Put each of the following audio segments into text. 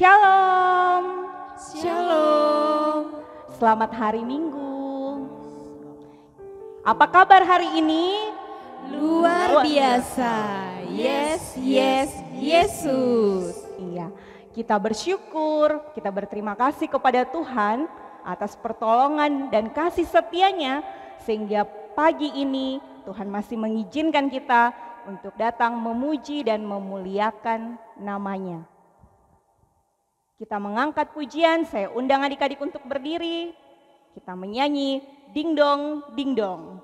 Shalom. Shalom. Selamat hari Minggu. Apa kabar hari ini? Luar biasa. Yes, yes, Yesus. Iya, kita bersyukur, kita berterima kasih kepada Tuhan atas pertolongan dan kasih setianya sehingga pagi ini Tuhan masih mengizinkan kita untuk datang memuji dan memuliakan namanya. Kita mengangkat pujian, saya undang adik-adik untuk berdiri. Kita menyanyi ding dong, ding dong.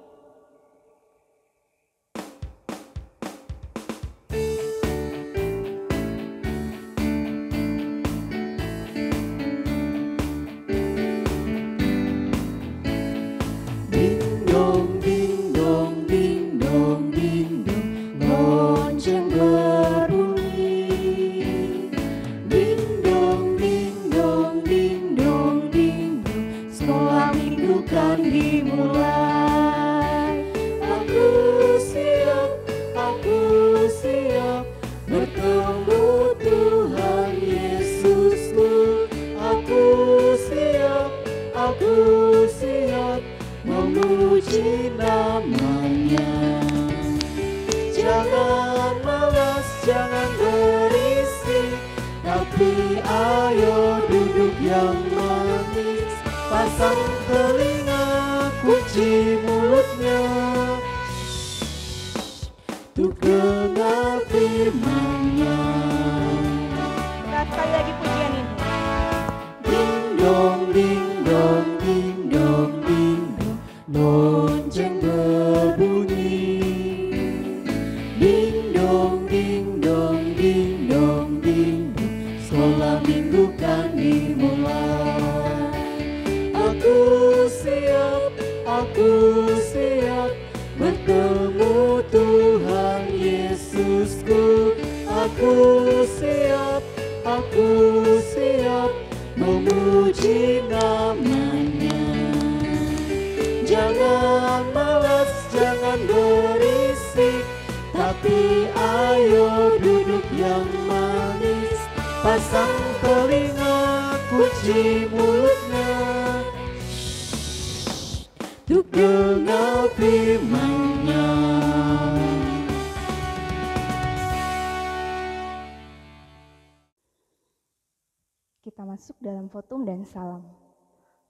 Kita masuk dalam fotum dan salam.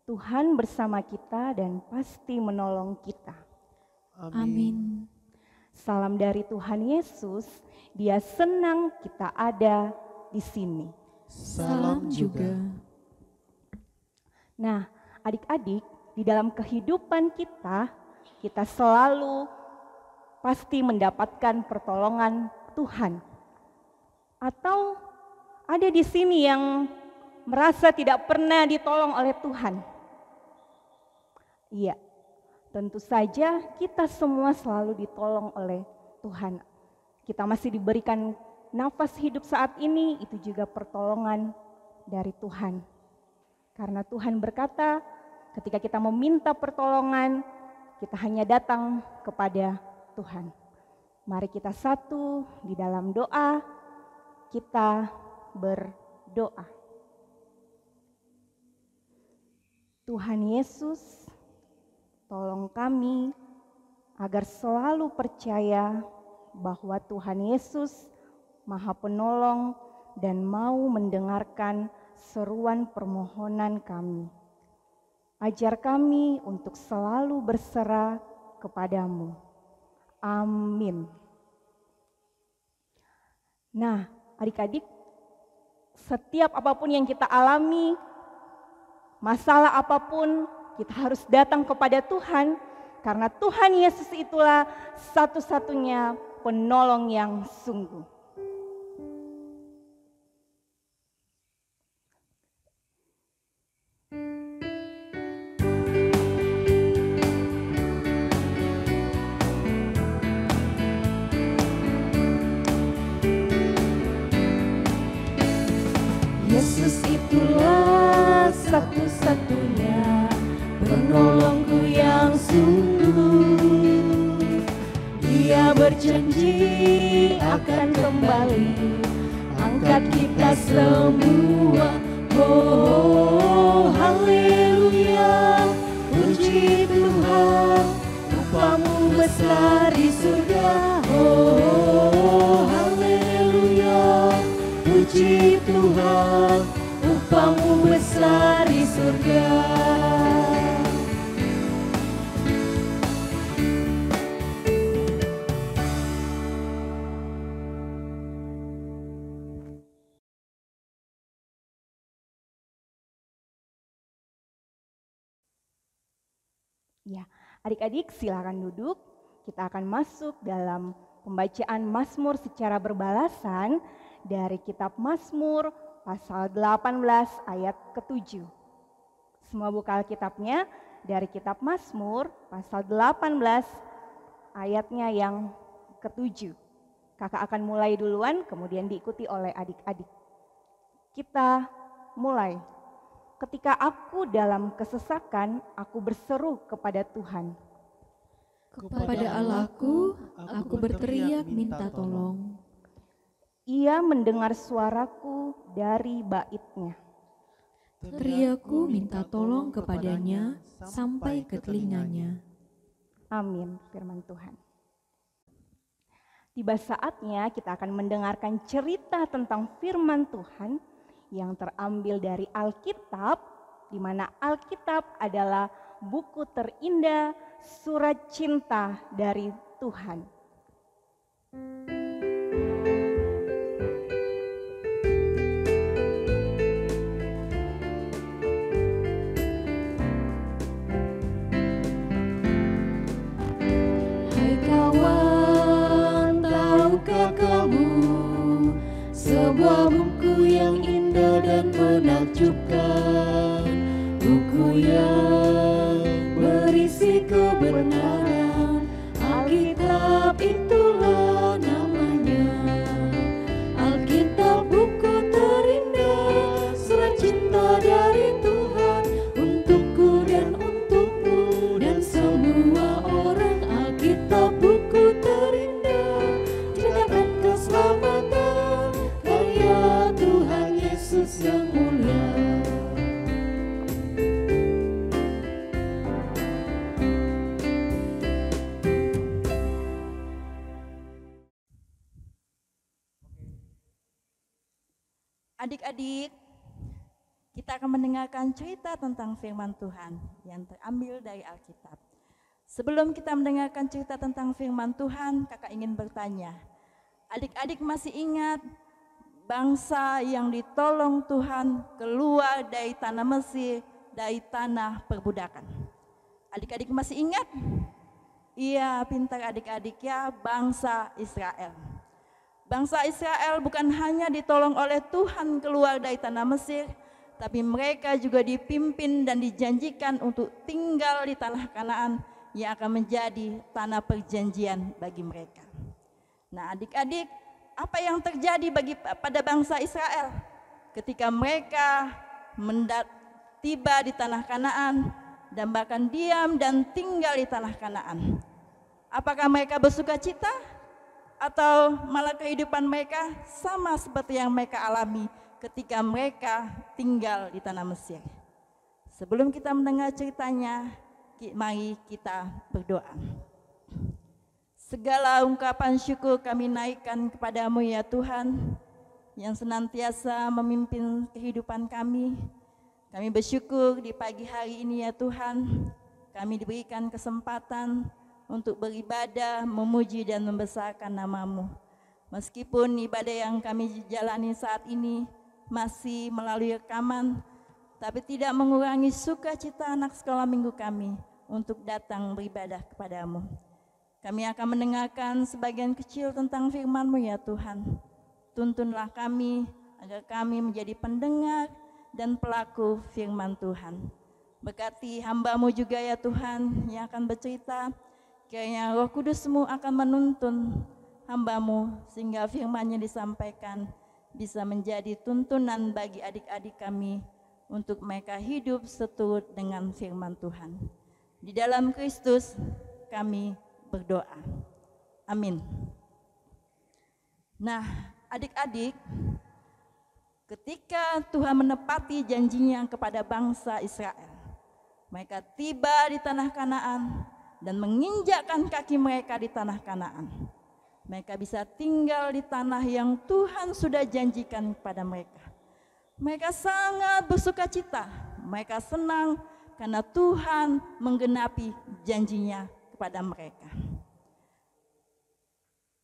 Tuhan bersama kita dan pasti menolong kita. Amin. Salam dari Tuhan Yesus, Dia senang kita ada di sini. Salam juga. Nah, adik-adik, di dalam kehidupan kita selalu pasti mendapatkan pertolongan Tuhan. Atau ada di sini yang merasa tidak pernah ditolong oleh Tuhan? Iya, tentu saja kita semua selalu ditolong oleh Tuhan. Kita masih diberikan nafas hidup saat ini, itu juga pertolongan dari Tuhan. Karena Tuhan berkata, ketika kita meminta pertolongan, kita hanya datang kepada Tuhan. Mari kita satu di dalam doa, kita berdoa. Tuhan Yesus, tolong kami agar selalu percaya bahwa Tuhan Yesus Maha Penolong dan mau mendengarkan seruan permohonan kami. Ajar kami untuk selalu berserah kepadamu. Amin. Nah, adik-adik, setiap apapun yang kita alami, masalah apapun, kita harus datang kepada Tuhan, karena Tuhan Yesus itulah satu-satunya penolong yang sungguh. Yesus itulah satu-satunya penolongku yang sungguh. Dia berjanji akan kembali berkat kita semua. Oh, haleluya, puji Tuhan, upamu besar di surga. Oh, haleluya, puji Tuhan, upamu besar di surga. Ya, adik-adik silakan duduk. Kita akan masuk dalam pembacaan Mazmur secara berbalasan dari kitab Mazmur pasal 18 ayat ke-7. Semua buka Alkitabnya dari kitab Mazmur pasal 18 ayatnya yang ke-7. Kakak akan mulai duluan, kemudian diikuti oleh adik-adik. Kita mulai. Ketika aku dalam kesesakan, aku berseru kepada Tuhan. Kepada Allahku, aku berteriak minta tolong. Ia mendengar suaraku dari bait-Nya. Teriakku minta tolong kepadanya sampai ke telinganya. Amin, firman Tuhan. Tiba saatnya kita akan mendengarkan cerita tentang firman Tuhan yang terambil dari Alkitab, di mana Alkitab adalah buku terindah, surat cinta dari Tuhan. Hai kawan, tahukah kamu sebuah buku yang indah dan menakjubkan, buku yang berisi kebenaran. Alkitab itulah namanya. Alkitab buku terindah, surat cinta dari Tuhan untukku dan untukmu dan semua orang. Alkitab buku terindah, ceritakan keselamatan karya Tuhan Yesus yang mulia. Adik-adik, kita akan mendengarkan cerita tentang firman Tuhan yang terambil dari Alkitab. Sebelum kita mendengarkan cerita tentang firman Tuhan, kakak ingin bertanya, adik-adik masih ingat bangsa yang ditolong Tuhan keluar dari tanah Mesir, dari tanah perbudakan? Adik-adik masih ingat? Iya, pintar adik-adik ya, bangsa Israel. Bangsa Israel bukan hanya ditolong oleh Tuhan keluar dari tanah Mesir, tapi mereka juga dipimpin dan dijanjikan untuk tinggal di tanah Kanaan yang akan menjadi tanah perjanjian bagi mereka. Nah, adik-adik, apa yang terjadi pada bangsa Israel ketika mereka tiba di tanah Kanaan dan bahkan diam dan tinggal di tanah Kanaan? Apakah mereka bersuka cita? Atau malah kehidupan mereka sama seperti yang mereka alami ketika mereka tinggal di tanah Mesir? Sebelum kita mendengar ceritanya, mari kita berdoa. Segala ungkapan syukur kami naikkan kepadamu ya Tuhan, yang senantiasa memimpin kehidupan kami. Kami bersyukur di pagi hari ini ya Tuhan, kami diberikan kesempatan untuk beribadah, memuji dan membesarkan nama-Mu. Meskipun ibadah yang kami jalani saat ini masih melalui rekaman, tapi tidak mengurangi sukacita anak sekolah minggu kami untuk datang beribadah kepadamu. Kami akan mendengarkan sebagian kecil tentang firman-Mu ya Tuhan. Tuntunlah kami agar kami menjadi pendengar dan pelaku firman Tuhan. Berkati hamba-Mu juga ya Tuhan yang akan bercerita. Kiranya Roh Kudus-Mu akan menuntun hamba-Mu sehingga firman-Nya disampaikan bisa menjadi tuntunan bagi adik-adik kami untuk mereka hidup seturut dengan firman Tuhan. Di dalam Kristus kami berdoa. Amin. Nah, adik-adik, ketika Tuhan menepati janjinya kepada bangsa Israel. Mereka tiba di tanah Kanaan dan menginjakkan kaki mereka di tanah Kanaan. Mereka bisa tinggal di tanah yang Tuhan sudah janjikan kepada mereka. Mereka sangat bersukacita, mereka senang karena Tuhan menggenapi janjinya kepada mereka.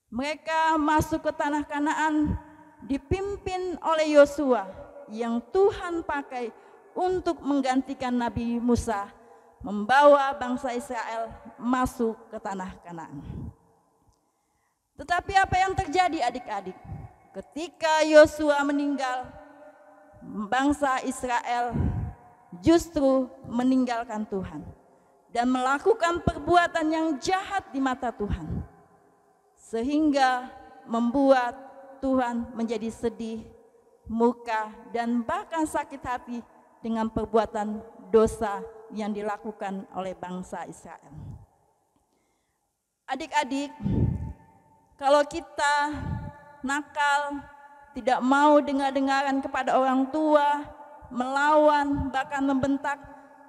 Mereka masuk ke tanah Kanaan dipimpin oleh Yosua yang Tuhan pakai untuk menggantikan Nabi Musa membawa bangsa Israel masuk ke tanah Kanaan. Tetapi apa yang terjadi adik-adik? Ketika Yosua meninggal, bangsa Israel justru meninggalkan Tuhan dan melakukan perbuatan yang jahat di mata Tuhan, sehingga membuat Tuhan menjadi sedih, murka, dan bahkan sakit hati dengan perbuatan dosa yang dilakukan oleh bangsa Israel. Adik-adik, kalau kita nakal, tidak mau dengar-dengaran kepada orang tua, melawan, bahkan membentak,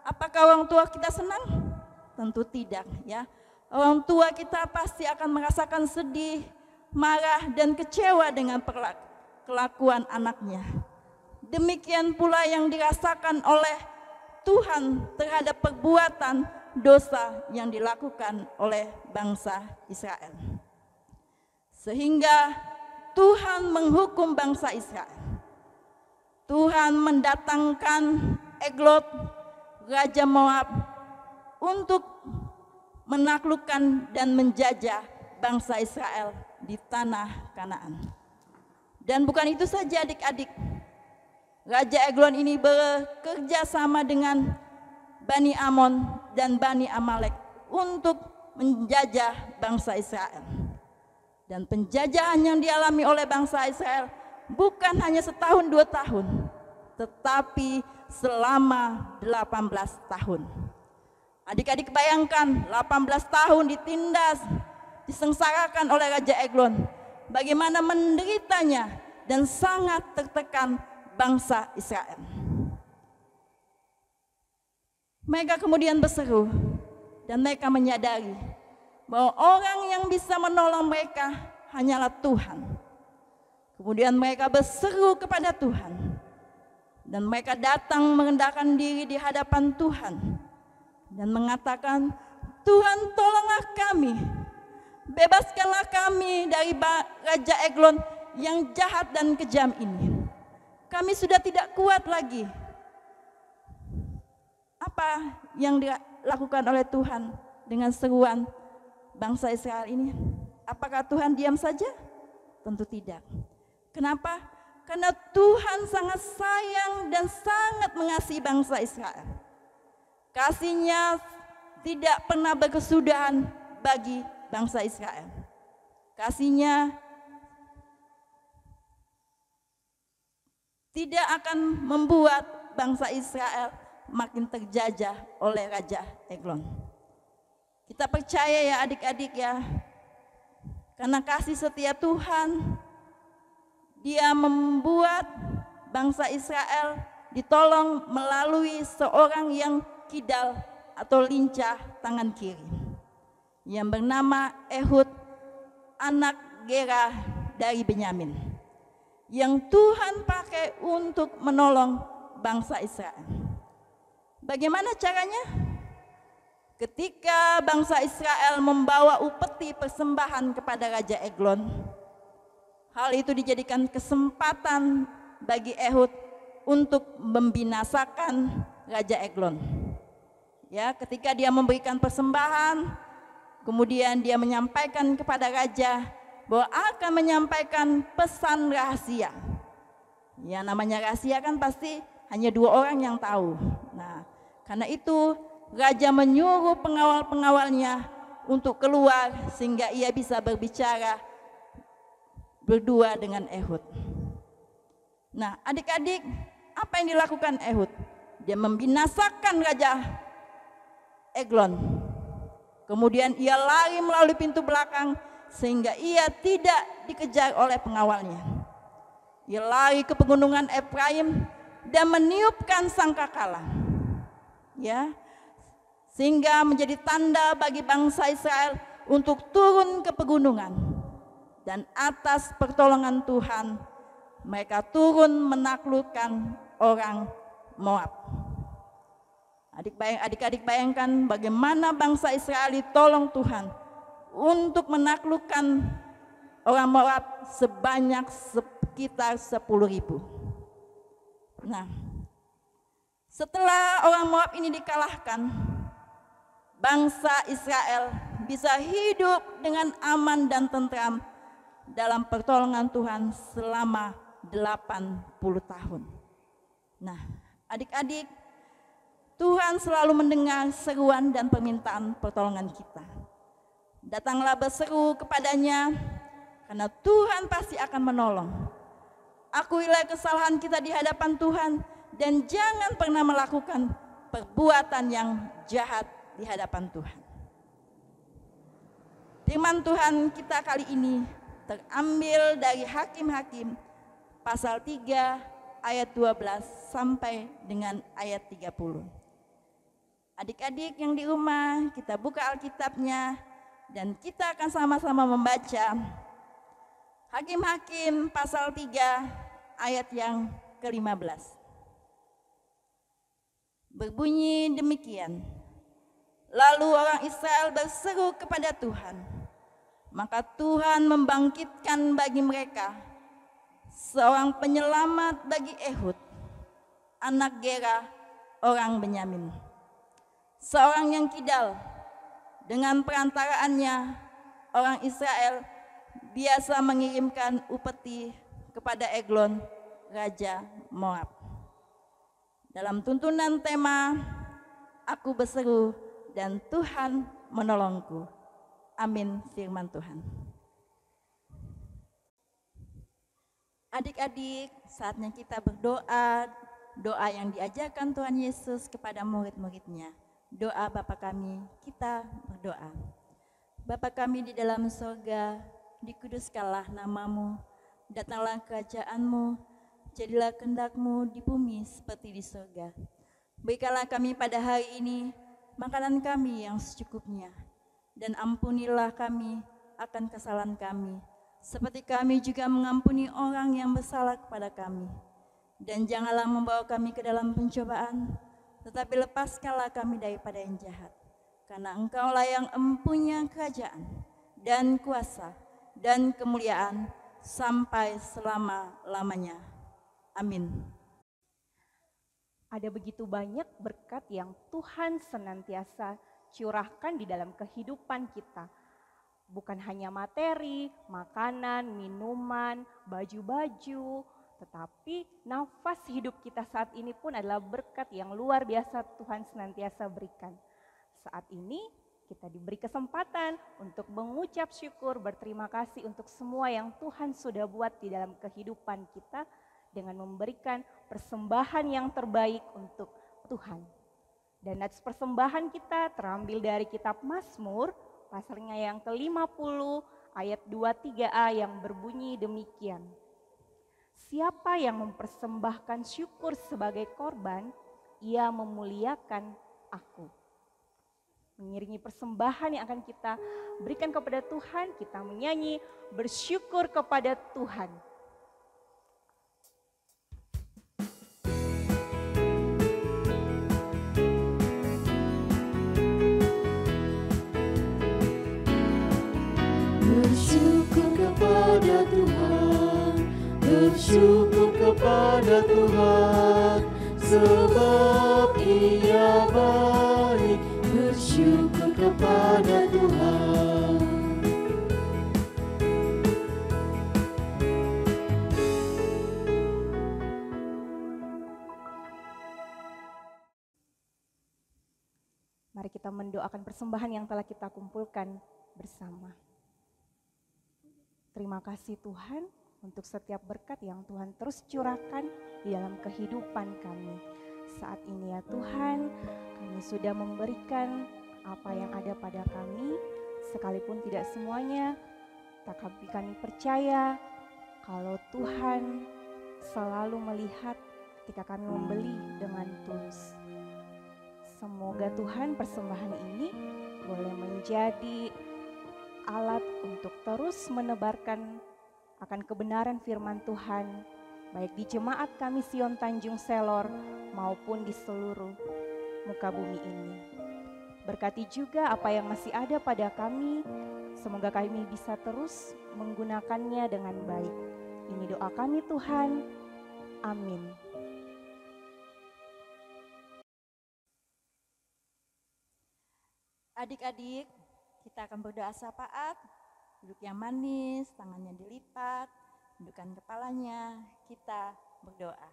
apakah orang tua kita senang? Tentu tidak, ya. Orang tua kita pasti akan merasakan sedih, marah, dan kecewa dengan kelakuan anaknya. Demikian pula yang dirasakan oleh Tuhan terhadap perbuatan dosa yang dilakukan oleh bangsa Israel. Sehingga Tuhan menghukum bangsa Israel. Tuhan mendatangkan Eglon, Raja Moab, untuk menaklukkan dan menjajah bangsa Israel di tanah Kanaan. Dan bukan itu saja adik-adik, Raja Eglon ini bekerja sama dengan Bani Amon dan Bani Amalek untuk menjajah bangsa Israel. Dan penjajahan yang dialami oleh bangsa Israel bukan hanya setahun 2 tahun, tetapi selama 18 tahun. Adik-adik bayangkan 18 tahun ditindas, disengsarakan oleh Raja Eglon. Bagaimana menderitanya dan sangat tertekan bangsa Israel. Mereka kemudian berseru dan mereka menyadari bahwa orang yang bisa menolong mereka hanyalah Tuhan. Kemudian mereka berseru kepada Tuhan dan mereka datang merendahkan diri di hadapan Tuhan dan mengatakan, Tuhan tolonglah kami, bebaskanlah kami dari Raja Eglon yang jahat dan kejam ini. Kami sudah tidak kuat lagi. Apa yang dilakukan oleh Tuhan dengan seruan bangsa Israel ini? Apakah Tuhan diam saja? Tentu tidak. Kenapa? Karena Tuhan sangat sayang dan sangat mengasihi bangsa Israel. Kasih-Nya tidak pernah berkesudahan bagi bangsa Israel. Kasih-Nya tidak akan membuat bangsa Israel makin terjajah oleh Raja Eglon. Kita percaya ya adik-adik ya, karena kasih setia Tuhan, Dia membuat bangsa Israel ditolong melalui seorang yang kidal atau lincah tangan kiri, yang bernama Ehud, anak Gera dari Benyamin, yang Tuhan pakai untuk menolong bangsa Israel. Bagaimana caranya? Ketika bangsa Israel membawa upeti persembahan kepada Raja Eglon, hal itu dijadikan kesempatan bagi Ehud untuk membinasakan Raja Eglon. Ya, ketika dia memberikan persembahan, kemudian dia menyampaikan kepada raja bahwa akan menyampaikan pesan rahasia. Ya, namanya rahasia kan pasti hanya 2 orang yang tahu. Nah, karena itu raja menyuruh pengawal-pengawalnya untuk keluar sehingga ia bisa berbicara berdua dengan Ehud. Nah, adik-adik, apa yang dilakukan Ehud? Dia membinasakan Raja Eglon. Kemudian ia lari melalui pintu belakang sehingga ia tidak dikejar oleh pengawalnya. Ia lari ke pegunungan Efraim dan meniupkan sangkakala. Ya, sehingga menjadi tanda bagi bangsa Israel untuk turun ke pegunungan. Dan atas pertolongan Tuhan, mereka turun menaklukkan orang Moab. Adik-adik bayangkan bagaimana bangsa Israel ditolong Tuhan untuk menaklukkan orang Moab sebanyak sekitar 10.000. Nah, setelah orang Moab ini dikalahkan, bangsa Israel bisa hidup dengan aman dan tentram dalam pertolongan Tuhan selama 80 tahun. Nah, adik-adik, Tuhan selalu mendengar seruan dan permintaan pertolongan kita. Datanglah berseru kepadanya, karena Tuhan pasti akan menolong. Akuilah kesalahan kita di hadapan Tuhan, dan jangan pernah melakukan perbuatan yang jahat di hadapan Tuhan. Firman Tuhan kita kali ini terambil dari Hakim-Hakim pasal 3 ayat 12 sampai dengan ayat 30. Adik-adik yang di rumah, kita buka Alkitabnya dan kita akan sama-sama membaca Hakim-Hakim pasal 3 ayat yang ke-15. Berbunyi demikian. Lalu orang Israel berseru kepada Tuhan, maka Tuhan membangkitkan bagi mereka seorang penyelamat bagi Ehud, anak Gera, orang Benyamin. Seorang yang kidal, dengan perantaraannya orang Israel biasa mengirimkan upeti kepada Eglon, raja Moab. Dalam tuntunan tema, aku berseru dan Tuhan menolongku. Amin, firman Tuhan. Adik-adik, saatnya kita berdoa, doa yang diajarkan Tuhan Yesus kepada murid-muridnya. Doa Bapa kami, kita berdoa. Bapa kami di dalam sorga, dikuduskanlah namamu, datanglah kerajaan-Mu, jadilah kehendak-Mu di bumi seperti di sorga. Berikanlah kami pada hari ini makanan kami yang secukupnya, dan ampunilah kami akan kesalahan kami, seperti kami juga mengampuni orang yang bersalah kepada kami. Dan janganlah membawa kami ke dalam pencobaan, tetapi lepaskanlah kami daripada yang jahat. Karena Engkaulah yang empunya kerajaan dan kuasa dan kemuliaan sampai selama-lamanya. Amin. Ada begitu banyak berkat yang Tuhan senantiasa curahkan di dalam kehidupan kita. Bukan hanya materi, makanan, minuman, baju-baju, tetapi nafas hidup kita saat ini pun adalah berkat yang luar biasa Tuhan senantiasa berikan. Saat ini kita diberi kesempatan untuk mengucap syukur, berterima kasih untuk semua yang Tuhan sudah buat di dalam kehidupan kita dengan memberikan persembahan yang terbaik untuk Tuhan. Dan atas persembahan kita terambil dari kitab Mazmur, pasalnya yang ke-50 ayat 23a yang berbunyi demikian. Siapa yang mempersembahkan syukur sebagai korban, ia memuliakan aku. Mengiringi persembahan yang akan kita berikan kepada Tuhan, kita menyanyi bersyukur kepada Tuhan. Bersyukur kepada Tuhan, bersyukur kepada Tuhan, sebab Ia baik. Bersyukur kepada Tuhan. Mari kita mendoakan persembahan yang telah kita kumpulkan bersama. Terima kasih Tuhan untuk setiap berkat yang Tuhan terus curahkan di dalam kehidupan kami. Saat ini ya Tuhan, kami sudah memberikan apa yang ada pada kami, sekalipun tidak semuanya, tetapi kami percaya kalau Tuhan selalu melihat ketika kami membeli dengan tulus. Semoga Tuhan persembahan ini boleh menjadi alat untuk terus menebarkan akan kebenaran firman Tuhan, baik di jemaat kami Sion Tanjung Selor maupun di seluruh muka bumi ini. Berkati juga apa yang masih ada pada kami, semoga kami bisa terus menggunakannya dengan baik. Ini doa kami Tuhan, amin. Adik-adik, kita akan berdoa syafaat, duduk yang manis, tangannya dilipat, tundukkan kepalanya, kita berdoa.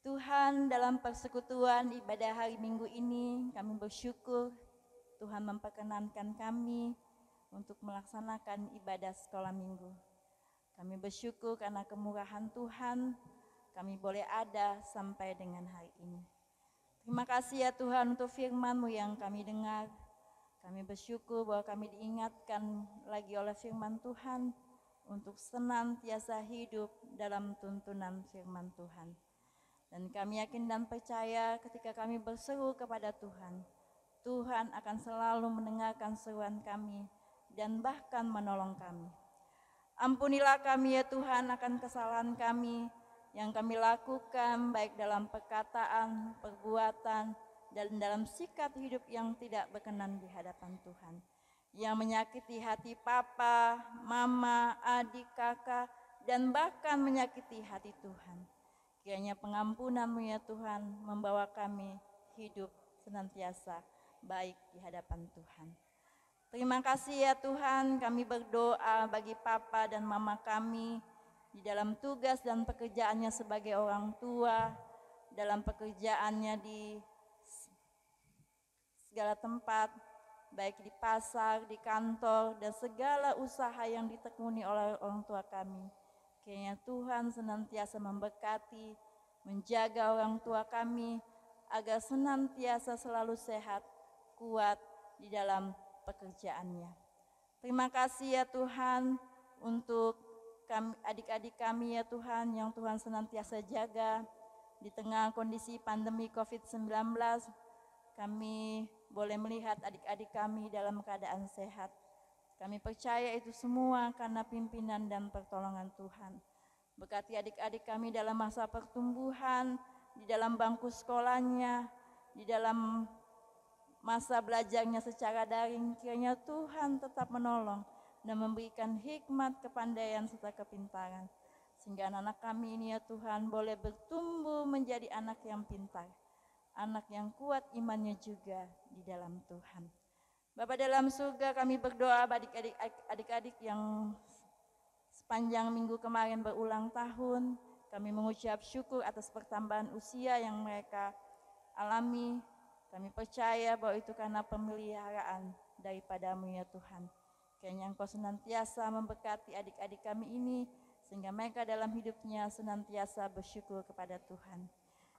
Tuhan, dalam persekutuan ibadah hari Minggu ini, kami bersyukur Tuhan memperkenankan kami untuk melaksanakan ibadah sekolah minggu. Kami bersyukur karena kemurahan Tuhan, kami boleh ada sampai dengan hari ini. Terima kasih ya Tuhan untuk firman-Mu yang kami dengar. Kami bersyukur bahwa kami diingatkan lagi oleh firman Tuhan untuk senantiasa hidup dalam tuntunan firman Tuhan. Dan kami yakin dan percaya ketika kami berseru kepada Tuhan, Tuhan akan selalu mendengarkan seruan kami dan bahkan menolong kami. Ampunilah kami ya Tuhan akan kesalahan kami yang kami lakukan baik dalam perkataan, perbuatan, dan dalam sikap hidup yang tidak berkenan di hadapan Tuhan. Yang menyakiti hati papa, mama, adik, kakak, dan bahkan menyakiti hati Tuhan. Kiranya pengampunan-Mu ya Tuhan membawa kami hidup senantiasa baik di hadapan Tuhan. Terima kasih ya Tuhan, kami berdoa bagi papa dan mama kami di dalam tugas dan pekerjaannya sebagai orang tua, dalam pekerjaannya di segala tempat, baik di pasar, di kantor, dan segala usaha yang ditekuni oleh orang tua kami. Kiranya Tuhan senantiasa memberkati, menjaga orang tua kami, agar senantiasa selalu sehat, kuat di dalam pekerjaannya. Terima kasih ya Tuhan untuk adik-adik kami ya Tuhan, yang Tuhan senantiasa jaga di tengah kondisi pandemi COVID-19. Kami boleh melihat adik-adik kami dalam keadaan sehat. Kami percaya itu semua karena pimpinan dan pertolongan Tuhan. Berkati adik-adik kami dalam masa pertumbuhan, di dalam bangku sekolahnya, di dalam masa belajarnya secara daring. Kiranya Tuhan tetap menolong dan memberikan hikmat, kepandaian, serta kepintaran. Sehingga anak-anak kami ini ya Tuhan boleh bertumbuh menjadi anak yang pintar, anak yang kuat imannya juga di dalam Tuhan. Bapa dalam surga, kami berdoa bagi adik-adik yang sepanjang minggu kemarin berulang tahun. Kami mengucap syukur atas pertambahan usia yang mereka alami. Kami percaya bahwa itu karena pemeliharaan daripada-Mu ya Tuhan. Kiranya Engkau senantiasa memberkati adik-adik kami ini, sehingga mereka dalam hidupnya senantiasa bersyukur kepada Tuhan.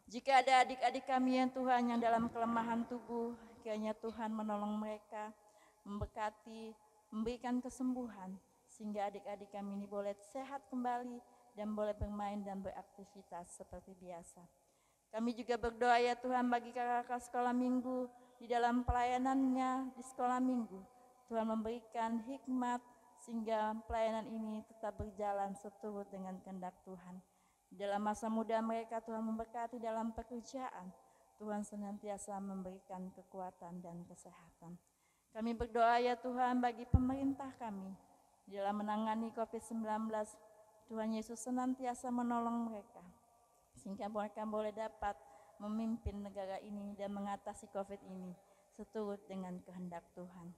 Jika ada adik-adik kami yang Tuhan yang dalam kelemahan tubuh, kiranya Tuhan menolong mereka, memberkati, memberikan kesembuhan, sehingga adik-adik kami ini boleh sehat kembali dan boleh bermain dan beraktivitas seperti biasa. Kami juga berdoa ya Tuhan bagi kakak-kakak sekolah minggu di dalam pelayanannya di sekolah minggu. Tuhan memberikan hikmat sehingga pelayanan ini tetap berjalan seturut dengan kehendak Tuhan. Dalam masa muda mereka Tuhan memberkati dalam pekerjaan. Tuhan senantiasa memberikan kekuatan dan kesehatan. Kami berdoa ya Tuhan bagi pemerintah kami dalam menangani COVID-19. Tuhan Yesus senantiasa menolong mereka, sehingga mereka boleh dapat memimpin negara ini dan mengatasi COVID ini seturut dengan kehendak Tuhan.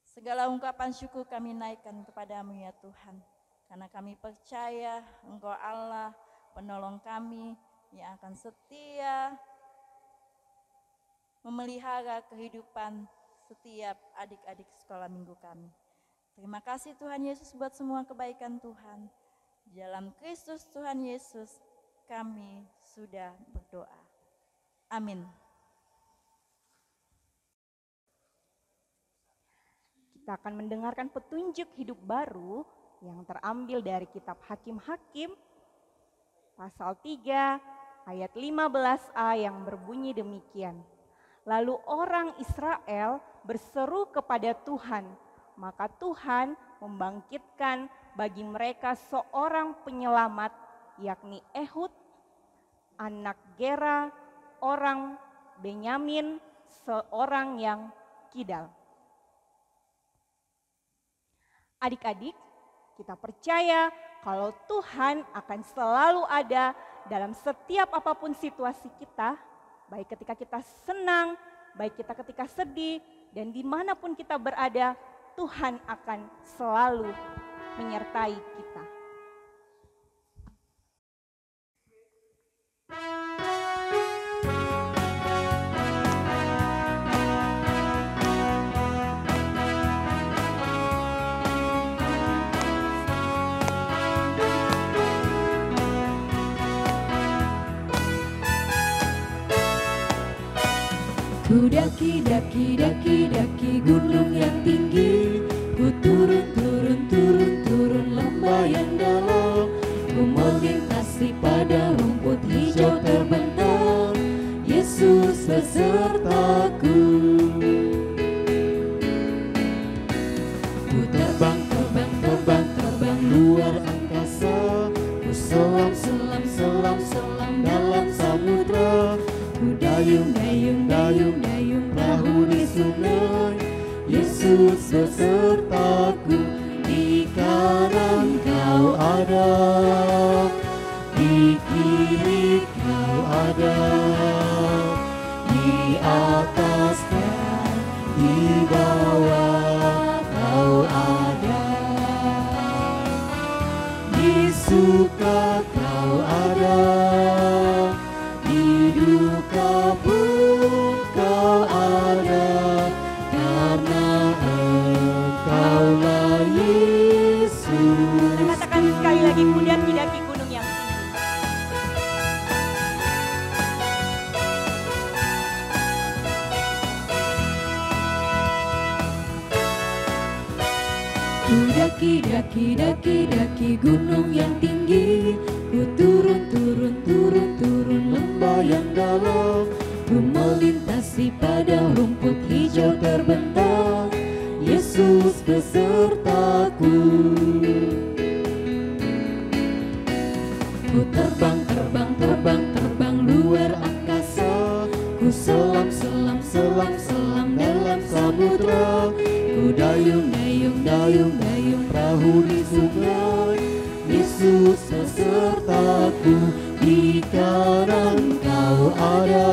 Segala ungkapan syukur kami naikkan kepada-Mu ya Tuhan, karena kami percaya Engkau Allah penolong kami yang akan setia memelihara kehidupan setiap adik-adik sekolah minggu kami. Terima kasih Tuhan Yesus buat semua kebaikan Tuhan. Di dalam Kristus Tuhan Yesus kami sudah berdoa. Amin. Kita akan mendengarkan petunjuk hidup baru yang terambil dari kitab Hakim-Hakim pasal 3 ayat 15a yang berbunyi demikian. Lalu orang Israel berseru kepada Tuhan, maka Tuhan membangkitkan bagi mereka seorang penyelamat, yakni Ehud, anak Gera, orang Benyamin, seorang yang kidal. Adik-adik, kita percaya kalau Tuhan akan selalu ada dalam setiap apapun situasi kita, baik ketika kita senang, baik kita ketika sedih, dan dimanapun kita berada, Tuhan akan selalu menyertai kita. Ku daki gunung yang tinggi, ku turun lembah yang dalam, ku melintasi padang rumput hijau terbentang, Yesus besertaku. Ku terbang luar angkasa, ku selam dalam samudra, ku dayung perahu di sungai, Yesus besertaku. Di kanan kau ada, di kiri kau ada, di atas dan di bawah kau ada, di suka kau ada, di duka pun kau ada, karena Engkaulah Yesus. Katakan sekali lagi, ku daki gunung yang tinggi. Ku daki gunung yang tinggi, ku turun lembah yang dalam, ku melintasi padang rumput hijau terbentang, Yesus besertaku. Ku terbang luar angkasa, ku selam dalam samudra, ku dayung perahu di sungai, Yesus besertaku. Di kanan kau ada,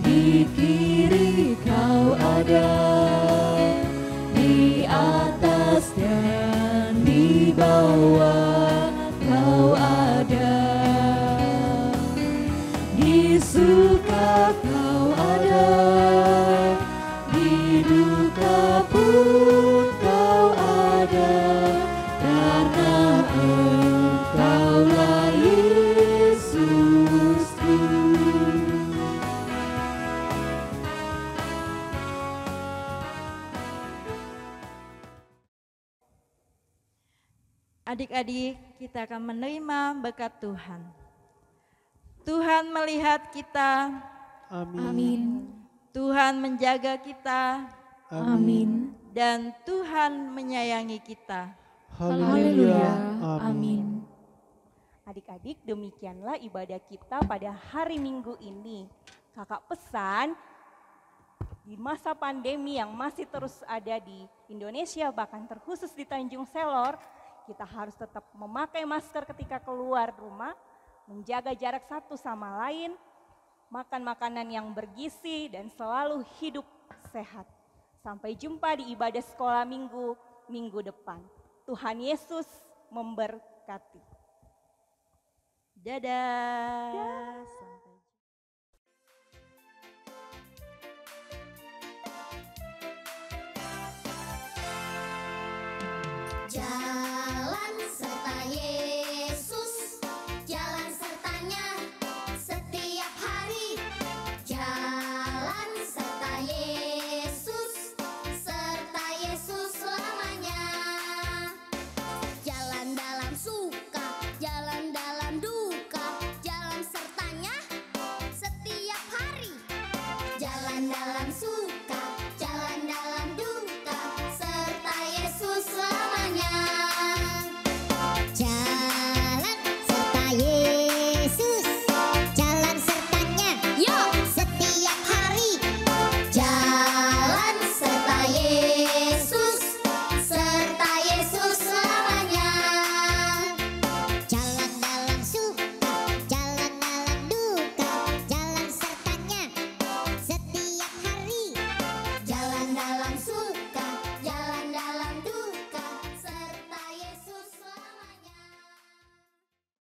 di kiri kau ada, di atas dan di bawah kau ada, di suka kau ada, di duka pun kau ada, karena Engkaulah Yesusku. Adik-adik, kita akan menerima berkat Tuhan. Tuhan melihat kita. Amin. Tuhan menjaga kita. Amin. Dan Tuhan menyayangi kita. Haleluya. Amin. Adik-adik, demikianlah ibadah kita pada hari Minggu ini. Kakak pesan, di masa pandemi yang masih terus ada di Indonesia, bahkan terkhusus di Tanjung Selor, kita harus tetap memakai masker ketika keluar rumah, menjaga jarak satu sama lain, makan makanan yang bergizi, dan selalu hidup sehat. Sampai jumpa di ibadah sekolah minggu depan. Tuhan Yesus memberkati. Dadah. Sampai Jangan